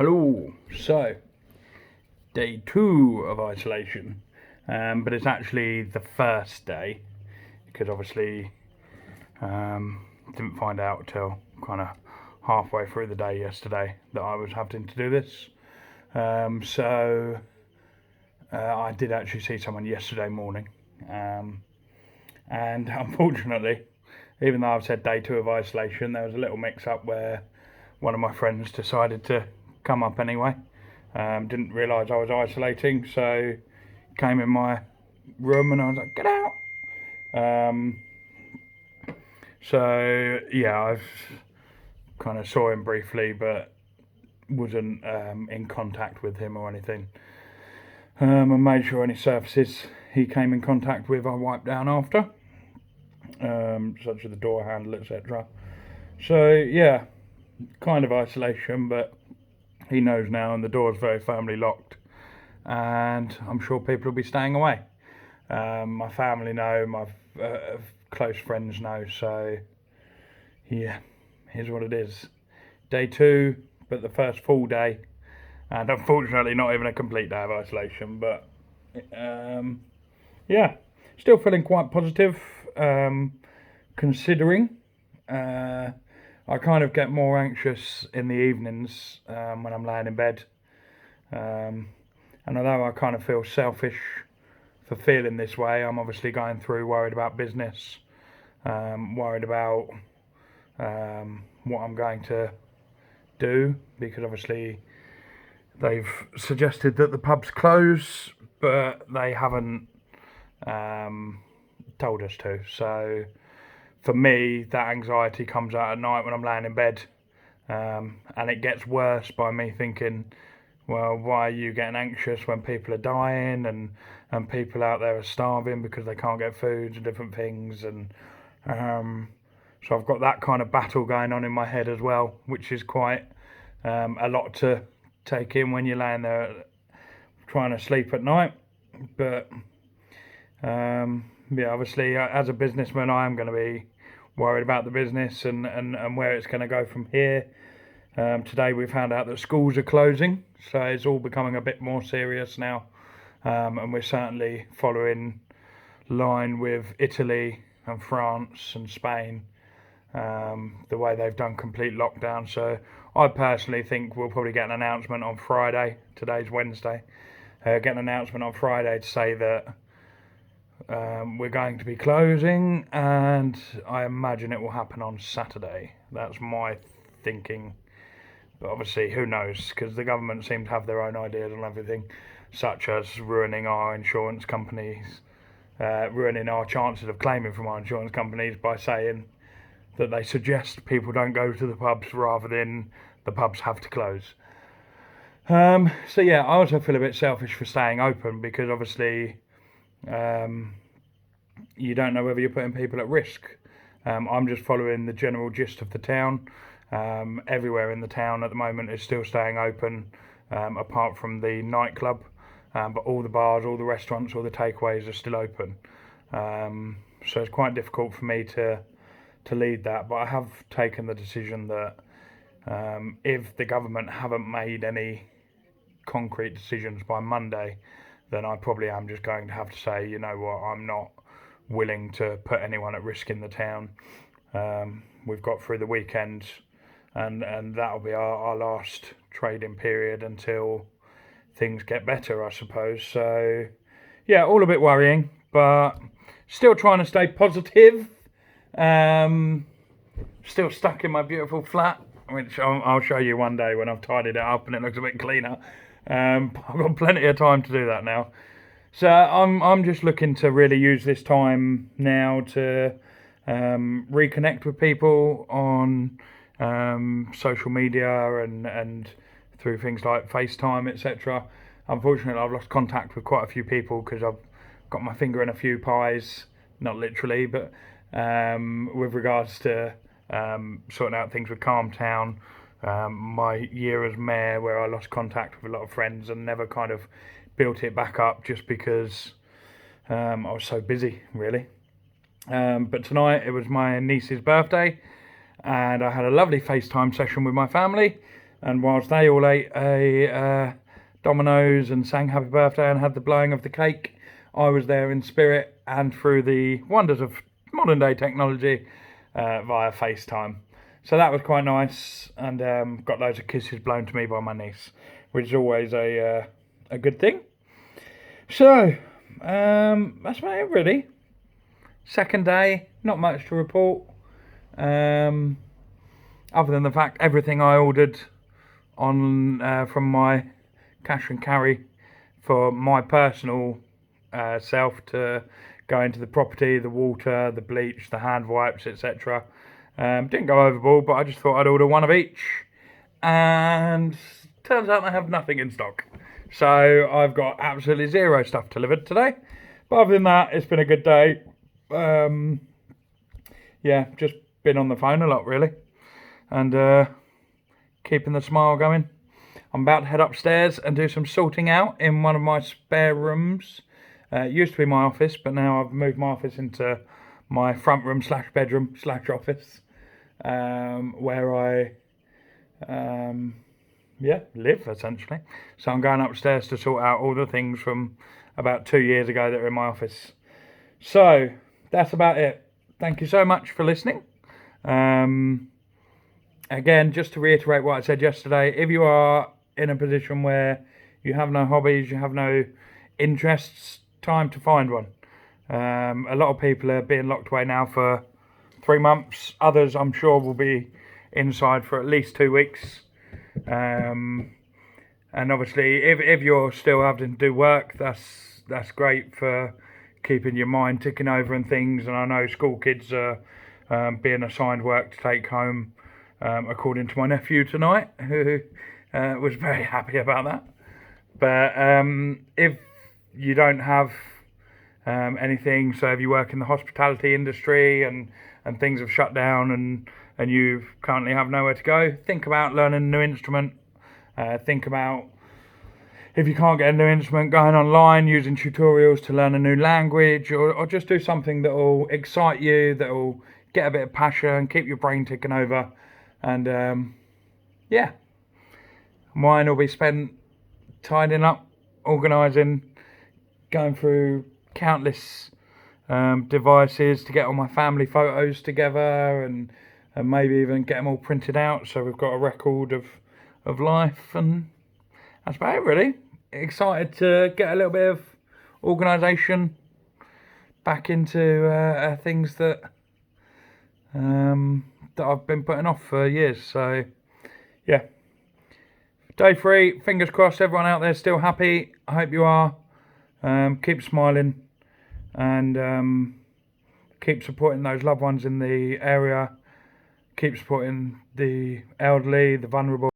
Hello. So, day 2 of isolation, but it's actually the first day because obviously didn't find out till kind of halfway through the day yesterday that I was having to do this. So I did actually see someone yesterday morning, and unfortunately, even though I've said day 2 of isolation, there was a little mix-up where one of my friends decided to come up anyway. Didn't realise I was isolating, so came in my room and I was like, get out. So yeah, I've kind of saw him briefly, but wasn't in contact with him or anything. And made sure any surfaces he came in contact with I wiped down after, such as the door handle, etc. So yeah, kind of isolation, but he knows now, and the door's very firmly locked, and I'm sure people will be staying away. My family know, my close friends know, so yeah, here's what it is. Day 2, but the first full day, and unfortunately not even a complete day of isolation, but yeah, still feeling quite positive, considering. I kind of get more anxious in the evenings when I'm laying in bed. And although I kind of feel selfish for feeling this way, I'm obviously going through worried about business, worried about what I'm going to do, because obviously they've suggested that the pubs close, but they haven't told us to. So for me, that anxiety comes out at night when I'm laying in bed, and it gets worse by me thinking, well, why are you getting anxious when people are dying and people out there are starving because they can't get food and different things, and so I've got that kind of battle going on in my head as well, which is quite a lot to take in when you're laying there trying to sleep at night. But yeah, obviously as a businessman, I am going to be worried about the business and where it's going to go from here. Today we found out that schools are closing, so it's all becoming a bit more serious now, and we're certainly following line with Italy and France and Spain, the way they've done complete lockdown. So I personally think we'll probably get an announcement on Friday. Today's Wednesday. Get an announcement on Friday to say that we're going to be closing, and I imagine it will happen on Saturday. That's my thinking. But obviously, who knows? Because the government seem to have their own ideas on everything, such as ruining our insurance companies, ruining our chances of claiming from our insurance companies by saying that they suggest people don't go to the pubs rather than the pubs have to close. So yeah, I also feel a bit selfish for staying open, because obviously you don't know whether you're putting people at risk. I'm just following the general gist of the town. Everywhere in the town at the moment is still staying open, apart from the nightclub, but all the bars, all the restaurants, all the takeaways are still open. So it's quite difficult for me to lead that, but I have taken the decision that if the government haven't made any concrete decisions by Monday, then I probably am just going to have to say, you know what, I'm not willing to put anyone at risk in the town. We've got through the weekend, and that'll be our last trading period until things get better, I suppose. So yeah, all a bit worrying, but still trying to stay positive. Still stuck in my beautiful flat, which I'll show you one day when I've tidied it up and it looks a bit cleaner. I've got plenty of time to do that now. So I'm just looking to really use this time now to reconnect with people on social media and through things like FaceTime, etc. Unfortunately, I've lost contact with quite a few people because I've got my finger in a few pies, not literally, but with regards to sorting out things with Calm Town, my year as mayor, where I lost contact with a lot of friends and never kind of built it back up just because I was so busy, really. But tonight it was my niece's birthday, and I had a lovely FaceTime session with my family, And whilst they all ate a Domino's and sang happy birthday and had the blowing of the cake, I was there in spirit and through the wonders of modern day technology via FaceTime. So that was quite nice, and got loads of kisses blown to me by my niece, which is always a good thing. So that's about it really. Second day, not much to report, other than the fact everything I ordered on from my cash and carry for my personal self to go into the property, the water, the bleach, the hand wipes, etc. Didn't go overboard, but I just thought I'd order one of each, and turns out they have nothing in stock. So I've got absolutely zero stuff delivered today. But other than that, it's been a good day. Yeah, just been on the phone a lot really, and keeping the smile going. I'm about to head upstairs and do some sorting out in one of my spare rooms. It used to be my office, but now I've moved my office into my front room / bedroom / office, where I live essentially. So I'm going upstairs to sort out all the things from about 2 years ago that are in my office. So that's about it. Thank you so much for listening. Again, just to reiterate what I said yesterday, if you are in a position where you have no hobbies, you have no interests, time to find one. A lot of people are being locked away now for 3 months. Others, I'm sure, will be inside for at least 2 weeks. And obviously, if you're still having to do work, that's great for keeping your mind ticking over and things. And I know school kids are being assigned work to take home, according to my nephew tonight, who was very happy about that. But if you don't have anything, so if you work in the hospitality industry and things have shut down and you currently have nowhere to go, think about learning a new instrument. Think about, if you can't get a new instrument, going online, using tutorials to learn a new language, or just do something that will excite you, that will get a bit of passion, keep your brain ticking over. And yeah, mine will be spent tidying up, organising, going through countless devices to get all my family photos together, and maybe even get them all printed out so we've got a record of life. And that's about it really. Excited to get a little bit of organisation back into things that I've been putting off for years. So yeah, day 3, fingers crossed everyone out there is still happy. I hope you are. Keep smiling, and keep supporting those loved ones in the area. Keep supporting the elderly, the vulnerable.